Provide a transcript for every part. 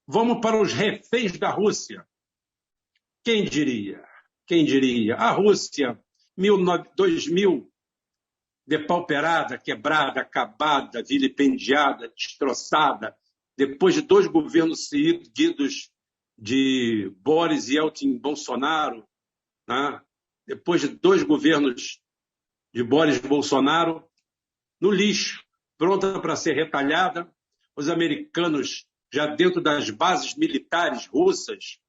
Vamos para os reféns da Rússia. Quem diria? Quem diria? A Rússia, 2000, depauperada, quebrada, acabada, vilipendiada, destroçada, depois de 2 governos seguidos de Boris Yeltsin e Bolsonaro, né? Depois de 2 governos de Boris Bolsonaro, no lixo, pronta para ser retalhada, os americanos já dentro das bases militares russas,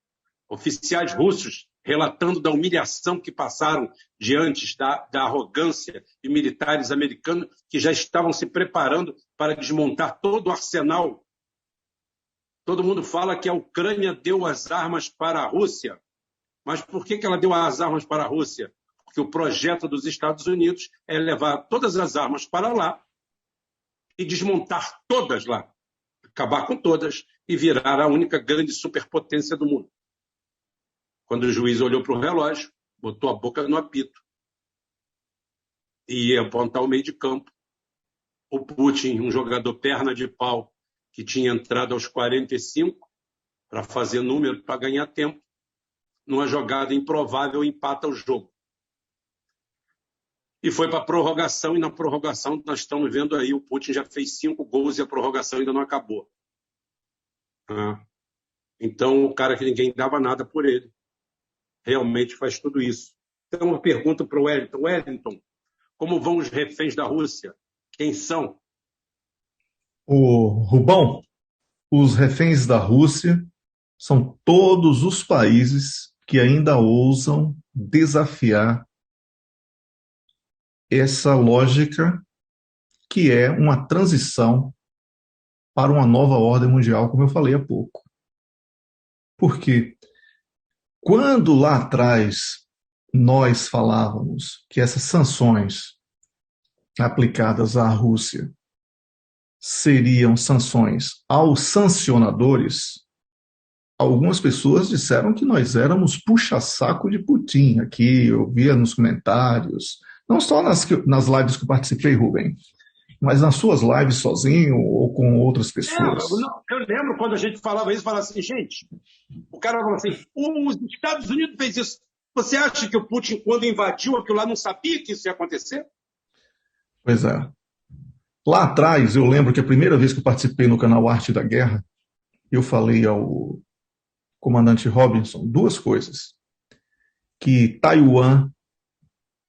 oficiais russos relatando da humilhação que passaram diante da arrogância de militares americanos que já estavam se preparando para desmontar todo o arsenal. Todo mundo fala que a Ucrânia deu as armas para a Rússia. Mas por que ela deu as armas para a Rússia? Porque o projeto dos Estados Unidos é levar todas as armas para lá e desmontar todas lá, acabar com todas e virar a única grande superpotência do mundo. Quando o juiz olhou para o relógio, botou a boca no apito e ia apontar o meio de campo, o Putin, um jogador perna de pau, que tinha entrado aos 45 para fazer número, para ganhar tempo, numa jogada improvável, empata o jogo. E foi para a prorrogação, e na prorrogação nós estamos vendo aí, o Putin já fez 5 gols e a prorrogação ainda não acabou. Então, o cara que ninguém dava nada por ele, realmente faz tudo isso. Então, uma pergunta para o Wellington. Wellington, como vão os reféns da Rússia? Quem são? O Rubão, os reféns da Rússia são todos os países que ainda ousam desafiar essa lógica que é uma transição para uma nova ordem mundial, como eu falei há pouco. Porque quando lá atrás nós falávamos que essas sanções aplicadas à Rússia seriam sanções aos sancionadores, algumas pessoas disseram que nós éramos puxa-saco de Putin. Aqui eu via nos comentários, não só nas lives que eu participei, Rubem, mas nas suas lives sozinho ou com outras pessoas. Eu lembro quando a gente falava isso, falava assim, gente, o cara falava assim, os Estados Unidos fez isso. Você acha que o Putin, quando invadiu aquilo lá, não sabia que isso ia acontecer? Pois é. Lá atrás, eu lembro que a primeira vez que eu participei no canal Arte da Guerra, eu falei ao comandante Robinson 2 coisas. Que Taiwan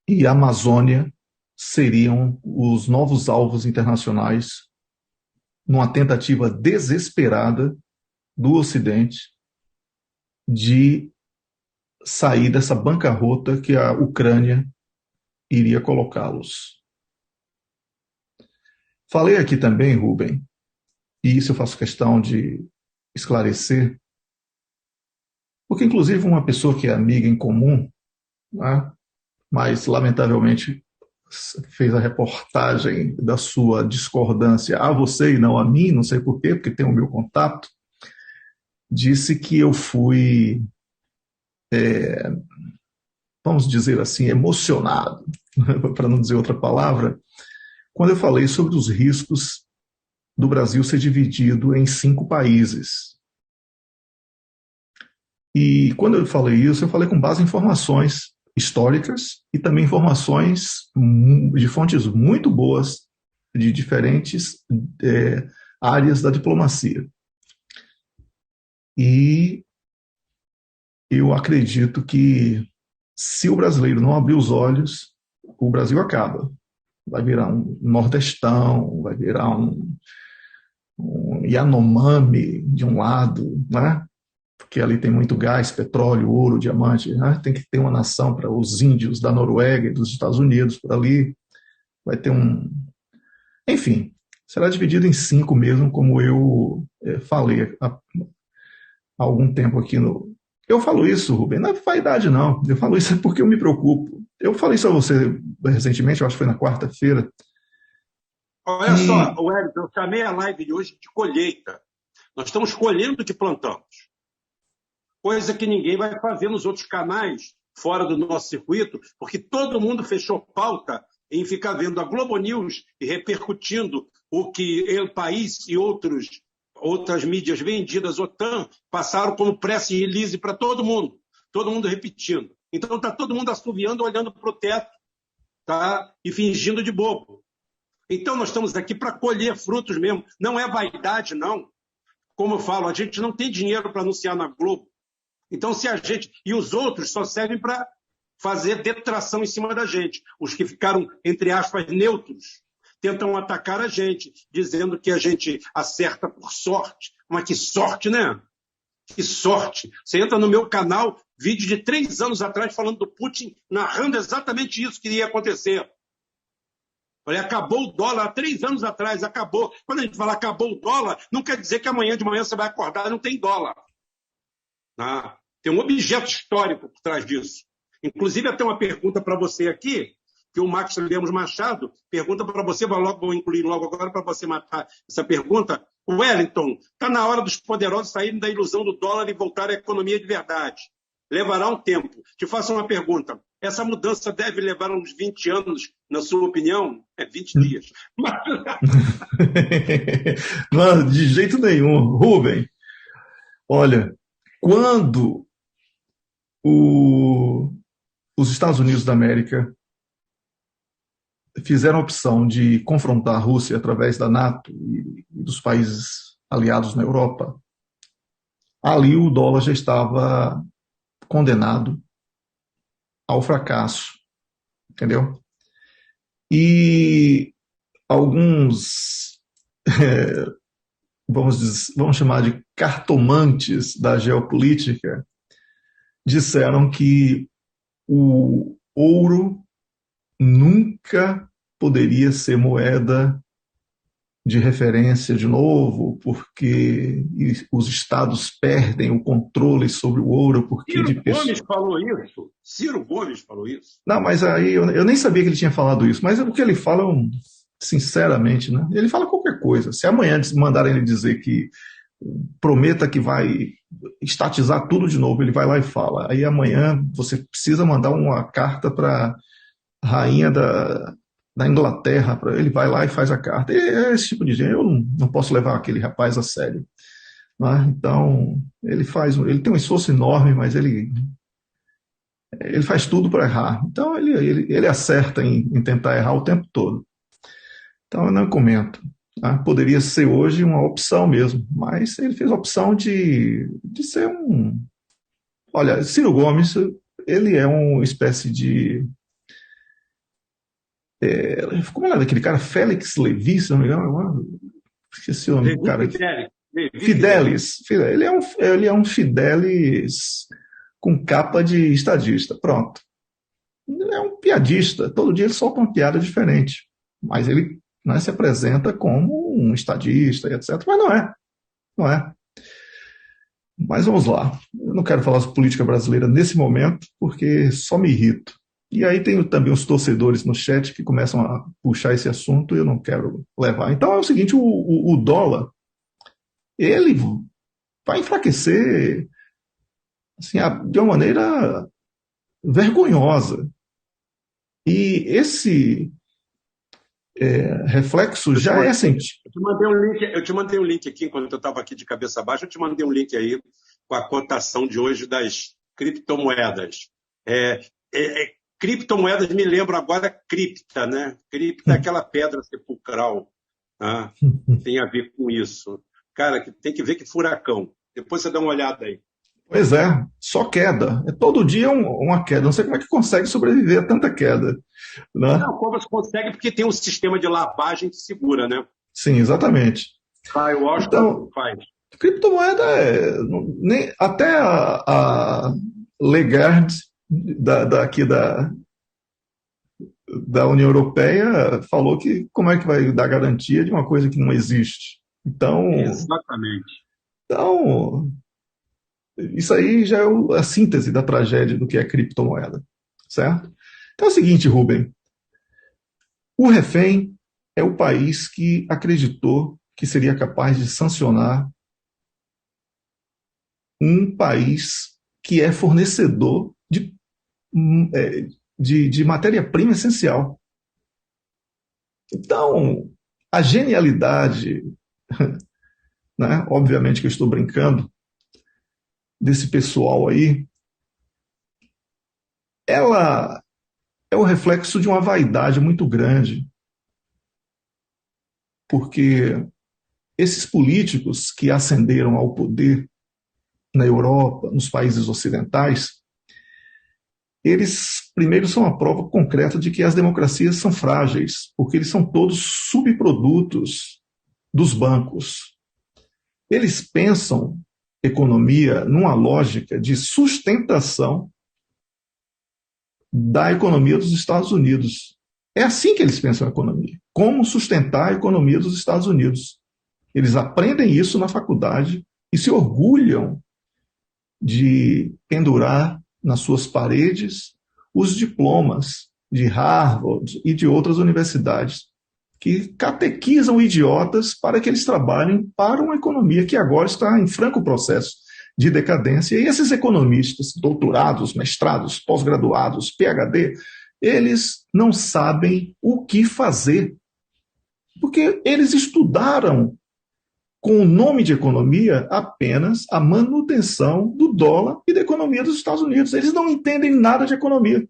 e Amazônia seriam os novos alvos internacionais numa tentativa desesperada do Ocidente de sair dessa bancarrota que a Ucrânia iria colocá-los. Falei aqui também, Rubem, e isso eu faço questão de esclarecer, porque inclusive uma pessoa que é amiga em comum, né, mas lamentavelmente fez a reportagem da sua discordância a você e não a mim, não sei por quê, porque tem o meu contato, disse que eu fui, vamos dizer assim, emocionado, para não dizer outra palavra, quando eu falei sobre os riscos do Brasil ser dividido em 5 países. E quando eu falei isso, eu falei com base em informações históricas e também informações de fontes muito boas de diferentes áreas da diplomacia. E eu acredito que se o brasileiro não abrir os olhos, o Brasil acaba. Vai virar um nordestão, vai virar um Yanomami de um lado, né? Porque ali tem muito gás, petróleo, ouro, diamante, né? Tem que ter uma nação para os índios da Noruega e dos Estados Unidos por ali, vai ter enfim, será dividido em 5 mesmo, como eu falei há algum tempo aqui no... Eu falo isso, Rubem, não é vaidade não, eu falo isso porque eu me preocupo. Eu falei isso a você recentemente, eu acho que foi na quarta-feira. Olha só, Wellington, eu chamei a live de hoje de colheita. Nós estamos colhendo o que plantamos. Coisa que ninguém vai fazer nos outros canais, fora do nosso circuito, porque todo mundo fechou pauta em ficar vendo a Globo News e repercutindo o que o país e outros outras mídias vendidas, OTAN, passaram como press release para todo mundo repetindo. Então está todo mundo assoviando, olhando para o teto, tá? E fingindo de bobo. Então nós estamos aqui para colher frutos mesmo. Não é vaidade, não. Como eu falo, a gente não tem dinheiro para anunciar na Globo. Então, se a gente... E os outros só servem para fazer detração em cima da gente. Os que ficaram, entre aspas, neutros, tentam atacar a gente, dizendo que a gente acerta por sorte. Mas que sorte, né? Que sorte. Você entra no meu canal, vídeo de 3 anos atrás, falando do Putin, narrando exatamente isso que ia acontecer. Olha, acabou o dólar há 3 anos atrás, acabou. Quando a gente fala acabou o dólar, não quer dizer que amanhã de manhã você vai acordar e não tem dólar. Ah, tem um objeto histórico por trás disso. Inclusive, até uma pergunta para você aqui, que o Max Lemos Machado pergunta para você, vou incluir logo agora para você matar essa pergunta. Wellington, está na hora dos poderosos saírem da ilusão do dólar e voltar à economia de verdade. Levará um tempo. Te faço uma pergunta. Essa mudança deve levar uns 20 anos, na sua opinião? 20 dias. Não, de jeito nenhum. Rubem, olha, quando os Estados Unidos da América fizeram a opção de confrontar a Rússia através da NATO e dos países aliados na Europa, ali o dólar já estava condenado ao fracasso, entendeu? E alguns, vamos chamar de cartomantes da geopolítica, disseram que o ouro nunca poderia ser moeda de referência de novo, porque os estados perdem o controle sobre o ouro. Porque Ciro Gomes falou isso. Ciro Gomes falou isso. Não, mas aí eu nem sabia que ele tinha falado isso, mas o que ele fala, sinceramente, né? Ele fala qualquer coisa. Se amanhã mandarem ele dizer que prometa que vai estatizar tudo de novo, ele vai lá e fala. Aí amanhã você precisa mandar uma carta para a rainha da Inglaterra, ele vai lá e faz a carta. E é esse tipo de gente. Eu não posso levar aquele rapaz a sério. Né? Então, ele tem um esforço enorme, mas ele faz tudo para errar. Então, ele acerta em tentar errar o tempo todo. Então, eu não comento. Tá? Poderia ser hoje uma opção mesmo, mas ele fez a opção de ser um... Olha, Ciro Gomes, ele é uma espécie de... como é daquele cara? Félix Levi, se não me engano. Esqueci o nome do cara. Fidelis. Ele é um Fidelis com capa de estadista. Pronto. Ele é um piadista. Todo dia ele solta uma piada diferente. Mas ele, né, se apresenta como um estadista, etc. Mas não é. Não é. Mas vamos lá. Eu não quero falar sobre política brasileira nesse momento, porque só me irrito. E aí tem também os torcedores no chat que começam a puxar esse assunto e eu não quero levar. Então é o seguinte, o dólar, ele vai enfraquecer assim, de uma maneira vergonhosa. E esse reflexo já é sentido. Eu te mandei um link aqui, enquanto eu estava aqui de cabeça baixa, eu te mandei um link aí com a cotação de hoje das criptomoedas. Criptomoedas me lembram agora cripta, né? Cripta é aquela pedra sepulcral. Tá? Tem a ver com isso. Cara, tem que ver que furacão. Depois você dá uma olhada aí. Pois é, só queda. É todo dia uma queda. Não sei como é que consegue sobreviver a tanta queda. Né? Não, como você consegue porque tem um sistema de lavagem que segura, né? Sim, exatamente. Eu acho que faz. Criptomoeda até a Lagarde daqui da União Europeia falou que como é que vai dar garantia de uma coisa que não existe. Então, exatamente. Então, isso aí já é a síntese da tragédia do que é criptomoeda, certo? Então é o seguinte, Rubem, o refém é o país que acreditou que seria capaz de sancionar um país que é fornecedor de matéria-prima essencial. Então, a genialidade né? Obviamente que eu estou brincando, desse pessoal aí, ela é o reflexo de uma vaidade muito grande, porque esses políticos que ascenderam ao poder na Europa, nos países ocidentais, eles primeiro são a prova concreta de que as democracias são frágeis, porque eles são todos subprodutos dos bancos. Eles pensam economia numa lógica de sustentação da economia dos Estados Unidos. É assim que eles pensam a economia. Como sustentar a economia dos Estados Unidos. Eles aprendem isso na faculdade e se orgulham de pendurar nas suas paredes os diplomas de Harvard e de outras universidades que catequizam idiotas para que eles trabalhem para uma economia que agora está em franco processo de decadência. E esses economistas, doutorados, mestrados, pós-graduados, PhD, eles não sabem o que fazer, porque eles estudaram com o nome de economia apenas a manutenção do dólar e da economia dos Estados Unidos. Eles não entendem nada de economia.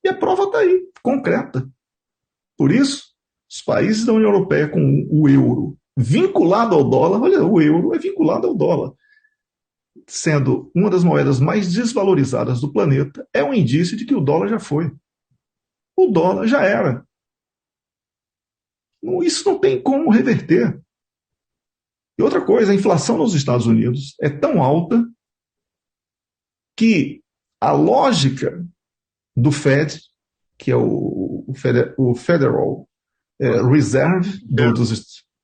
E a prova está aí, concreta. Por isso, os países da União Europeia com o euro vinculado ao dólar, olha, o euro é vinculado ao dólar, sendo uma das moedas mais desvalorizadas do planeta, é um indício de que o dólar já foi. O dólar já era. Isso não tem como reverter. E outra coisa, a inflação nos Estados Unidos é tão alta que a lógica do Fed, que é o Federal Reserve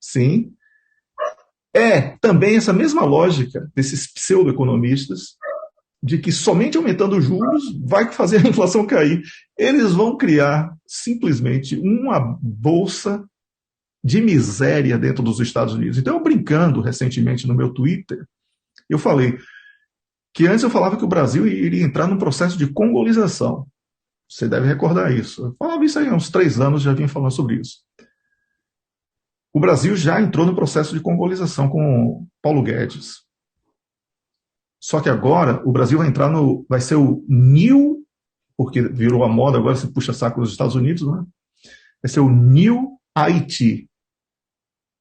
sim, é também essa mesma lógica desses pseudo-economistas de que somente aumentando os juros vai fazer a inflação cair. Eles vão criar simplesmente uma bolsa de miséria dentro dos Estados Unidos. Então, eu brincando recentemente no meu Twitter, eu falei que antes eu falava que o Brasil iria entrar num processo de congolização. Você deve recordar isso. Eu falava isso aí há uns 3 anos, já vinha falando sobre isso. O Brasil já entrou no processo de congolização com Paulo Guedes. Só que agora o Brasil vai ser o New, porque virou a moda, agora se puxa saco dos Estados Unidos, né? Vai ser o New Haiti,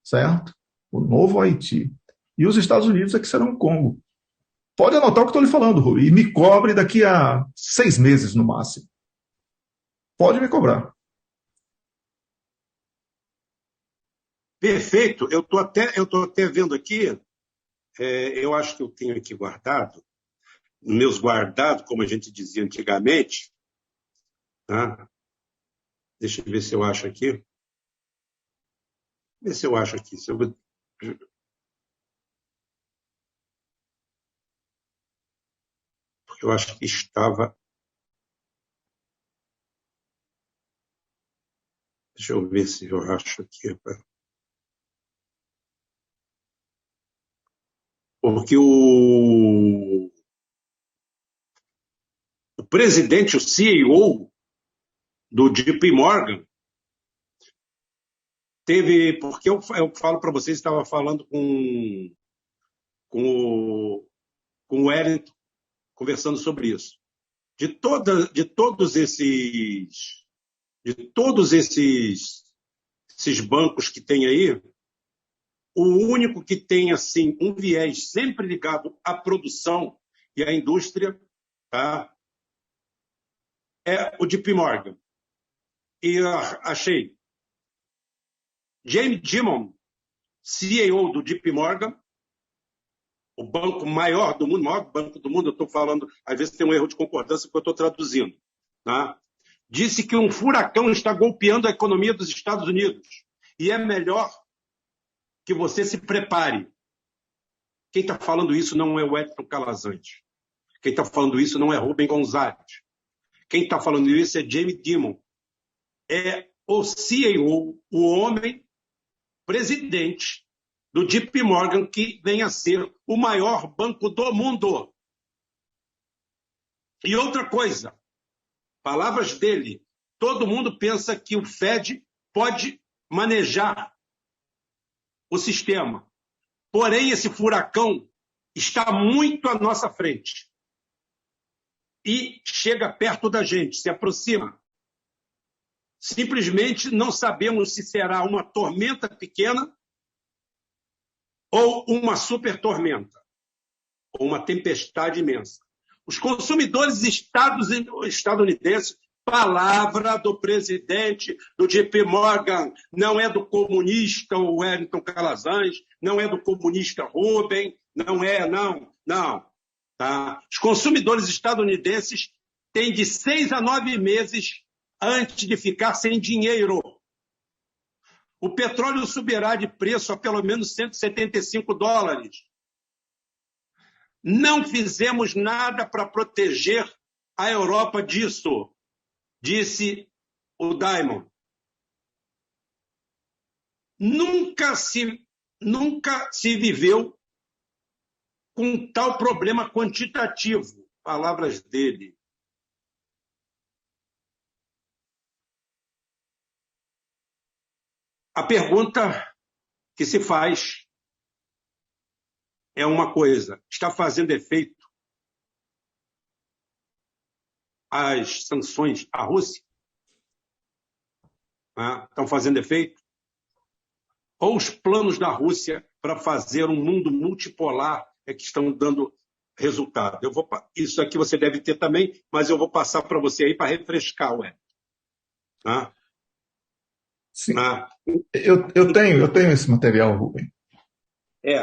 certo? O novo Haiti. E os Estados Unidos é que serão o Congo. Pode anotar o que estou lhe falando, Rui, e me cobre daqui a 6 meses no máximo. Pode me cobrar. Perfeito. Eu tô até vendo aqui, eu acho que eu tenho aqui guardado, meus guardados, como a gente dizia antigamente, tá? Deixa eu ver se eu acho aqui. Ver se eu acho aqui. Porque eu acho que estava. Deixa eu ver se eu acho aqui. Porque o presidente, o CEO do JP Morgan, teve. Porque eu falo para vocês, estava falando com o Wellington, conversando sobre isso. De todos esses bancos que tem aí, o único que tem assim um viés sempre ligado à produção e à indústria, tá? É o JP Morgan. E eu achei Jamie Dimon, CEO do JP Morgan, o banco maior do mundo, maior banco do mundo, eu estou falando, às vezes tem um erro de concordância porque eu estou traduzindo, tá? Disse que um furacão está golpeando a economia dos Estados Unidos e é melhor que você se prepare. Quem está falando isso não é o Edson Calazans. Quem está falando isso não é Rubem Gonzalez. Quem está falando isso é Jamie Dimon. É o CEO, o homem presidente do JP Morgan, que vem a ser o maior banco do mundo. E outra coisa, palavras dele, todo mundo pensa que o Fed pode manejar o sistema. Porém, esse furacão está muito à nossa frente e chega perto da gente, se aproxima. Simplesmente não sabemos se será uma tormenta pequena ou uma super tormenta, ou uma tempestade imensa. Os consumidores estadunidenses, palavra do presidente do JP Morgan, não é do comunista Wellington Calazans, não é do comunista Rubem, não. Tá? Os consumidores estadunidenses têm de 6 a 9 meses antes de ficar sem dinheiro. O petróleo subirá de preço a pelo menos $175. Não fizemos nada para proteger a Europa disso, disse o Diamond. Nunca se viveu com tal problema quantitativo, palavras dele. A pergunta que se faz é uma coisa: está fazendo efeito as sanções à Rússia? Estão fazendo efeito? Ou os planos da Rússia para fazer um mundo multipolar é que estão dando resultado? Isso aqui você deve ter também, mas eu vou passar para você aí para refrescar, ué. Sim. Eu tenho esse material, Rubem.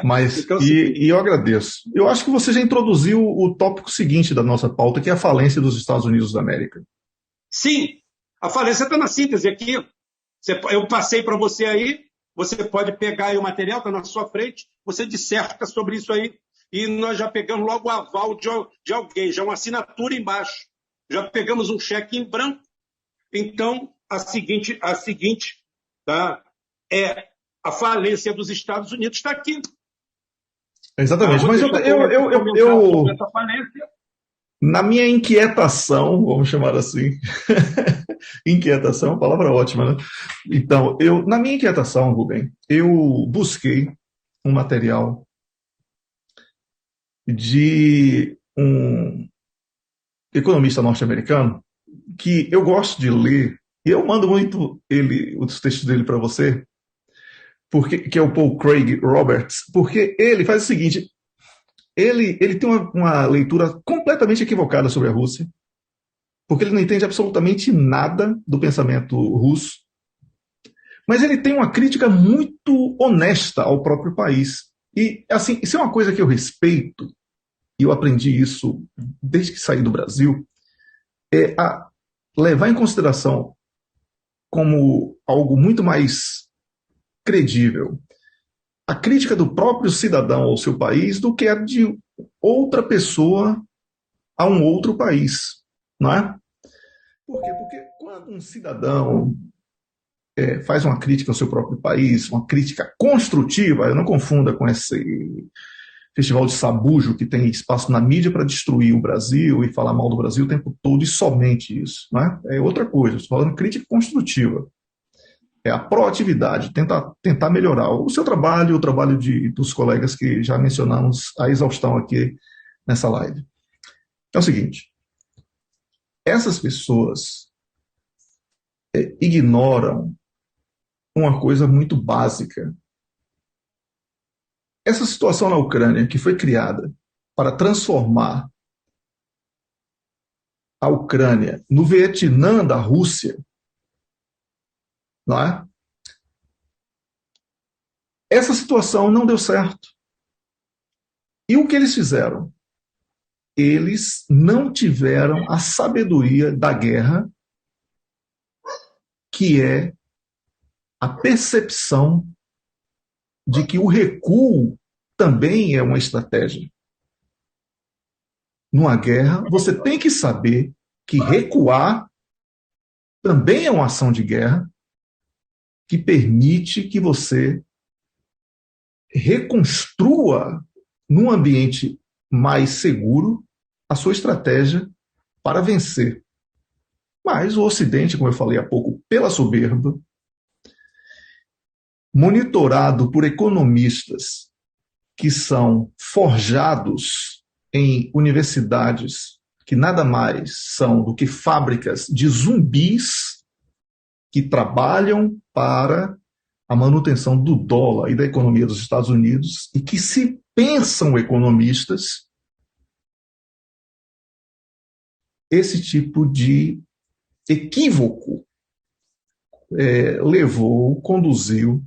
Mas, então, e eu agradeço. Eu acho que você já introduziu o tópico seguinte da nossa pauta, que é a falência dos Estados Unidos da América. Sim, a falência está na síntese aqui. Eu passei para você aí, você pode pegar aí o material, está na sua frente, você disserta sobre isso aí. E nós já pegamos logo o aval de alguém, já uma assinatura embaixo. Já pegamos um cheque em branco. Então, a seguinte tá, é a falência dos Estados Unidos está aqui. Exatamente, mas eu na minha inquietação, vamos chamar assim, inquietação, palavra ótima, né? Então, na minha inquietação, Rubem, eu busquei um material de um economista norte-americano que eu gosto de ler, e eu mando muito os textos dele para você, que é o Paul Craig Roberts, porque ele faz o seguinte: ele tem uma leitura completamente equivocada sobre a Rússia, porque ele não entende absolutamente nada do pensamento russo, mas ele tem uma crítica muito honesta ao próprio país. E, assim, isso é uma coisa que eu respeito, e eu aprendi isso desde que saí do Brasil, é a levar em consideração como algo muito mais credível a crítica do próprio cidadão ao seu país do que a de outra pessoa a um outro país, não é? Por quê? Porque quando um cidadão faz uma crítica ao seu próprio país, uma crítica construtiva, eu não confunda com esse festival de sabujo que tem espaço na mídia para destruir o Brasil e falar mal do Brasil o tempo todo e somente isso, não é? É outra coisa, estou falando crítica construtiva. É a proatividade, tentar melhorar o seu trabalho, o trabalho dos colegas que já mencionamos a exaustão aqui nessa live. É o seguinte: essas pessoas ignoram uma coisa muito básica. Essa situação na Ucrânia, que foi criada para transformar a Ucrânia no Vietnã da Rússia, não é? Essa situação não deu certo. E o que eles fizeram? Eles não tiveram a sabedoria da guerra, que é a percepção de que o recuo também é uma estratégia. Numa guerra, você tem que saber que recuar também é uma ação de guerra que permite que você reconstrua num ambiente mais seguro a sua estratégia para vencer. Mas o Ocidente, como eu falei há pouco, pela soberba, monitorado por economistas que são forjados em universidades que nada mais são do que fábricas de zumbis que trabalham para a manutenção do dólar e da economia dos Estados Unidos e que se pensam economistas, esse tipo de equívoco conduziu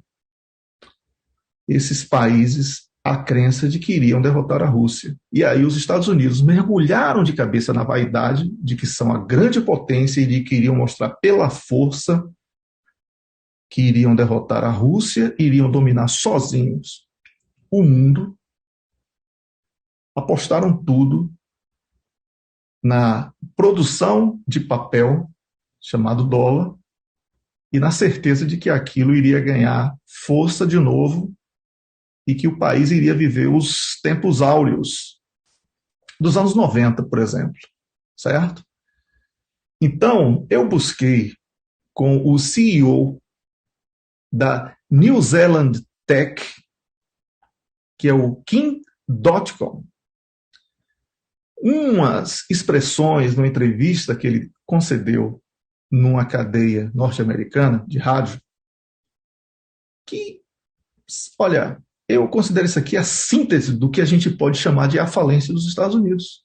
esses países à crença de que iriam derrotar a Rússia. E aí os Estados Unidos mergulharam de cabeça na vaidade de que são a grande potência e de que iriam mostrar pela força que iriam derrotar a Rússia, iriam dominar sozinhos o mundo. Apostaram tudo na produção de papel, chamado dólar, e na certeza de que aquilo iria ganhar força de novo e que o país iria viver os tempos áureos dos anos 90, por exemplo, certo? Então, eu busquei com o CEO da New Zealand Tech, que é o Kim Dotcom, umas expressões numa entrevista que ele concedeu numa cadeia norte-americana de rádio, que, olha, eu considero isso aqui a síntese do que a gente pode chamar de a falência dos Estados Unidos.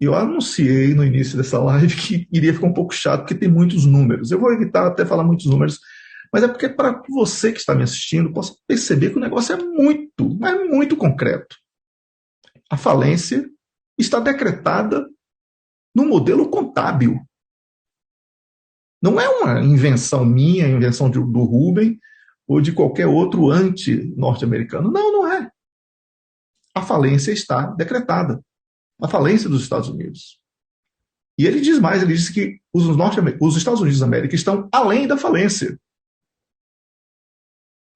E eu anunciei no início dessa live que iria ficar um pouco chato, porque tem muitos números. Eu vou evitar até falar muitos números, mas é porque para você que está me assistindo possa perceber que o negócio é muito concreto. A falência está decretada no modelo contábil. Não é uma invenção minha, invenção do Rubem ou de qualquer outro anti-norte-americano. Não, não é. A falência está decretada. A falência dos Estados Unidos. E ele diz mais, ele diz que os Estados Unidos da América estão além da falência.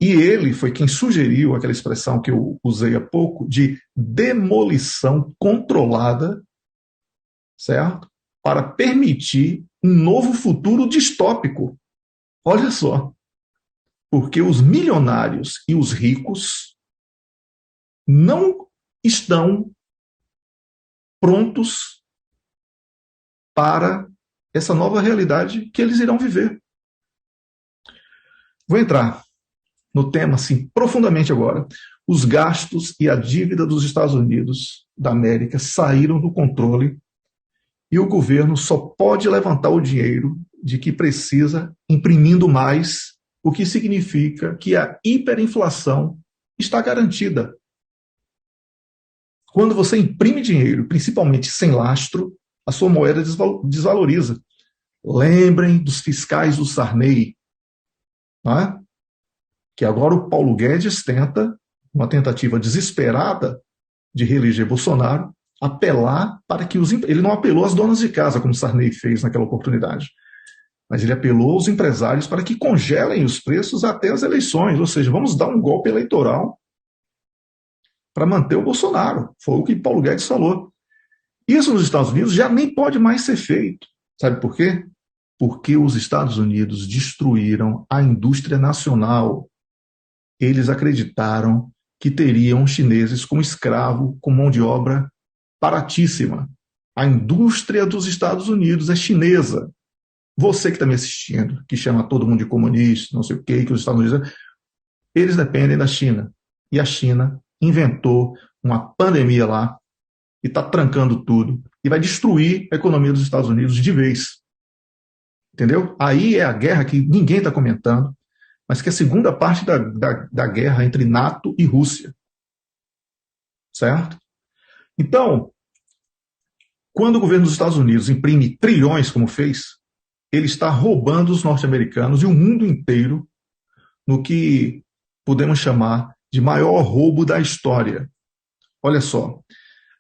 E ele foi quem sugeriu aquela expressão que eu usei há pouco de demolição controlada, certo? Para permitir um novo futuro distópico. Olha só. Porque os milionários e os ricos não estão prontos para essa nova realidade que eles irão viver. Vou entrar no tema assim profundamente agora. Os gastos e a dívida dos Estados Unidos da América saíram do controle e o governo só pode levantar o dinheiro de que precisa imprimindo mais, o que significa que a hiperinflação está garantida. Quando você imprime dinheiro, principalmente sem lastro, a sua moeda desvaloriza. Lembrem dos fiscais do Sarney, não é? Que agora o Paulo Guedes tenta, uma tentativa desesperada de reeleger Bolsonaro, apelar para que ele não apelou às donas de casa, como Sarney fez naquela oportunidade, mas ele apelou aos empresários para que congelem os preços até as eleições, ou seja, vamos dar um golpe eleitoral para manter o Bolsonaro. Foi o que Paulo Guedes falou. Isso nos Estados Unidos já nem pode mais ser feito. Sabe por quê? Porque os Estados Unidos destruíram a indústria nacional. Eles acreditaram que teriam chineses como escravo, com mão de obra baratíssima. A indústria dos Estados Unidos é chinesa. Você que está me assistindo, que chama todo mundo de comunista, não sei o quê, que os Estados Unidos... Eles dependem da China. E a China inventou uma pandemia lá e está trancando tudo. E vai destruir a economia dos Estados Unidos de vez. Entendeu? Aí é a guerra que ninguém está comentando, mas que é a segunda parte da guerra entre NATO e Rússia. Certo? Então, quando o governo dos Estados Unidos imprime trilhões, como fez, ele está roubando os norte-americanos e o mundo inteiro no que podemos chamar de maior roubo da história. Olha só,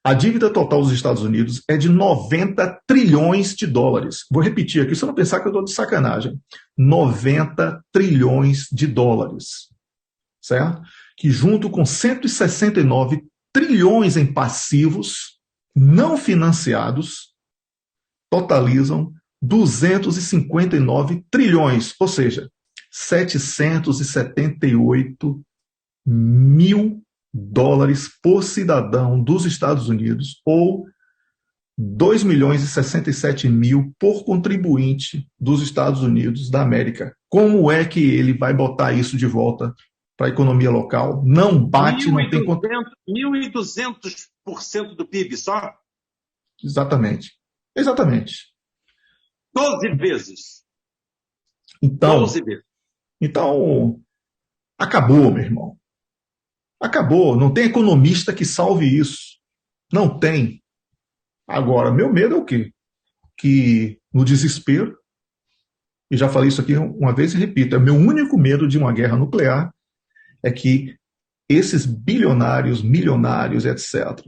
a dívida total dos Estados Unidos é de 90 trilhões de dólares. Vou repetir aqui, só não pensar que eu estou de sacanagem. 90 trilhões de dólares. Certo? Que junto com 169 trilhões em passivos não financiados, totalizam 259 trilhões. Ou seja, US$ 778 mil por cidadão dos Estados Unidos, ou 2.067.000 por contribuinte dos Estados Unidos da América. Como é que ele vai botar isso de volta para a economia local? Não bate, não tem... 1.200% do PIB só? Exatamente. 12 vezes. Então, 12 vezes. Então, acabou, meu irmão. Acabou. Não tem economista que salve isso. Não tem. Agora, meu medo é o quê? Que no desespero, e já falei isso aqui uma vez e repito, é meu único medo de uma guerra nuclear é que esses bilionários, milionários, etc.,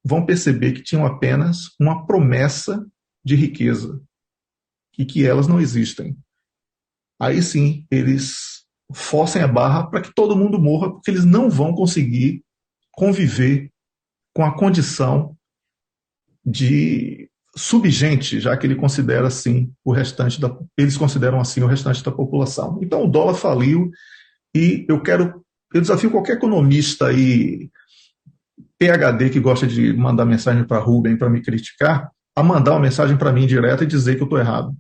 vão perceber que tinham apenas uma promessa de riqueza e que elas não existem. Aí sim, eles forcem a barra para que todo mundo morra, porque eles não vão conseguir conviver com a condição de subgente, já que ele considera assim eles consideram assim o restante da população. Então o dólar faliu e eu desafio qualquer economista aí, PhD, que gosta de mandar mensagem para Rubem para me criticar, a mandar uma mensagem para mim direta e dizer que eu estou errado.